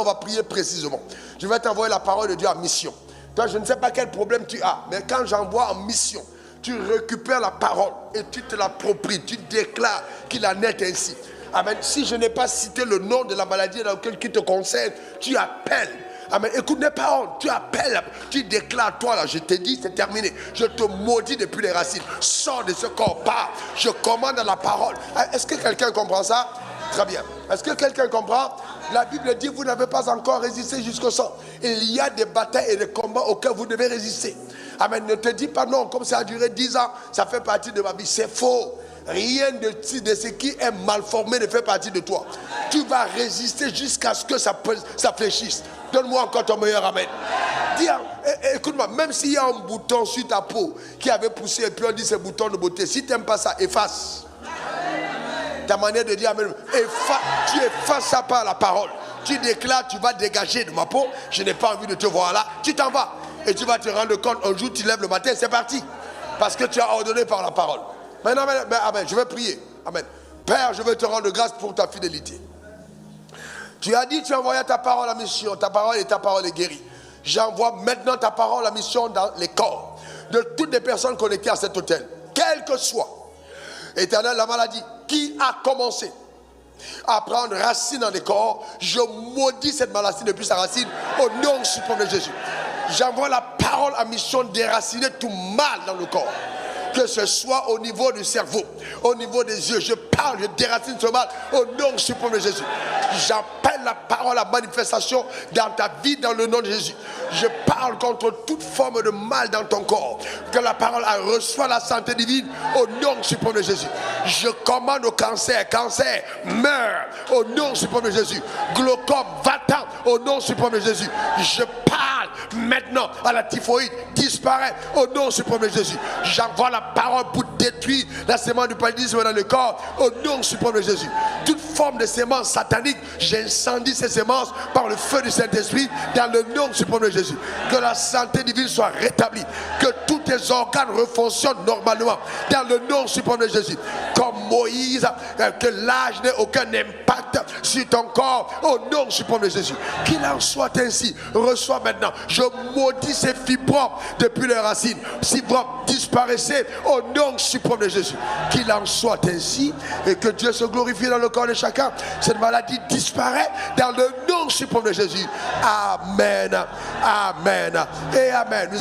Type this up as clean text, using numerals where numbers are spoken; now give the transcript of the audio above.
On va prier précisément. Je vais t'envoyer la parole de Dieu en mission. Toi, je ne sais pas quel problème tu as, mais quand j'envoie en mission, tu récupères la parole et tu te l'appropries, tu déclares qu'il en est ainsi. Amen. Si je n'ai pas cité le nom de la maladie dans laquelle qui te concerne, tu appelles. Amen. Écoute, n'aie pas honte. Tu appelles, tu déclares, toi là, je te dis, c'est terminé. Je te maudis depuis les racines. Sors de ce corps, pars. Je commande la parole. Est-ce que quelqu'un comprend ça? Très bien. Est-ce que quelqu'un comprend? La Bible dit, vous n'avez pas encore résisté jusqu'au sang. Il y a des batailles et des combats auxquels vous devez résister. Amen. Ne te dis pas non, comme ça a duré 10 ans, ça fait partie de ma vie. C'est faux. Rien de ce qui est mal formé ne fait partie de toi. Tu vas résister jusqu'à ce que ça fléchisse. Donne-moi encore ton meilleur amen. Dis, écoute-moi, même s'il y a un bouton sur ta peau qui avait poussé et puis on dit c'est bouton de beauté, si tu n'aimes pas ça, efface. Ta manière de dire amen, tu effaces ça par la parole. Tu déclares, tu vas dégager de ma peau, je n'ai pas envie de te voir là, tu t'en vas. Et tu vas te rendre compte, un jour tu lèves le matin, c'est parti. Parce que tu as ordonné par la parole. Maintenant, amen, je vais prier. Amen. Père, je veux te rendre grâce pour ta fidélité. Tu as dit, tu as envoyé ta parole à mission. Ta parole est guérie. J'envoie maintenant ta parole à mission dans les corps de toutes les personnes connectées à cet hôtel. Quelle que soit, Éternel, la maladie qui a commencé à prendre racine dans les corps, je maudis cette maladie depuis sa racine au nom suprême de Jésus. J'envoie la parole à mission déraciner tout mal dans le corps. Que ce soit au niveau du cerveau, au niveau des yeux, je parle, je déracine ce mal au nom suprême de Jésus. J'appelle la parole à manifestation dans ta vie dans le nom de Jésus. Je parle contre toute forme de mal dans ton corps. Que la parole reçoit la santé divine au nom suprême de Jésus. Je commande au cancer, meurs au nom suprême de Jésus. Glaucome, va-t'en au nom suprême de Jésus. Je parle maintenant à la typhoïde, disparaît au nom suprême de Jésus. J'envoie la parole pour détruire la sémence du paludisme dans le corps au nom suprême de Jésus. Toute forme de sémence satanique, j'incendie ces sémences par le feu du Saint-Esprit dans le nom suprême de Jésus. Que la santé divine soit rétablie, que tous tes organes refonctionnent normalement dans le nom suprême de Jésus. Comme Moïse, que l'âge n'ait aucun impact sur ton corps au nom suprême de Jésus. Qu'il en soit ainsi. Reçois maintenant. Je maudis ces fibromes depuis les racines. Fibromes, disparaissez au nom suprême de Jésus. Qu'il en soit ainsi et que Dieu se glorifie dans le corps de chacun. Cette maladie disparaît dans le nom suprême de Jésus. Amen. Amen. Et amen.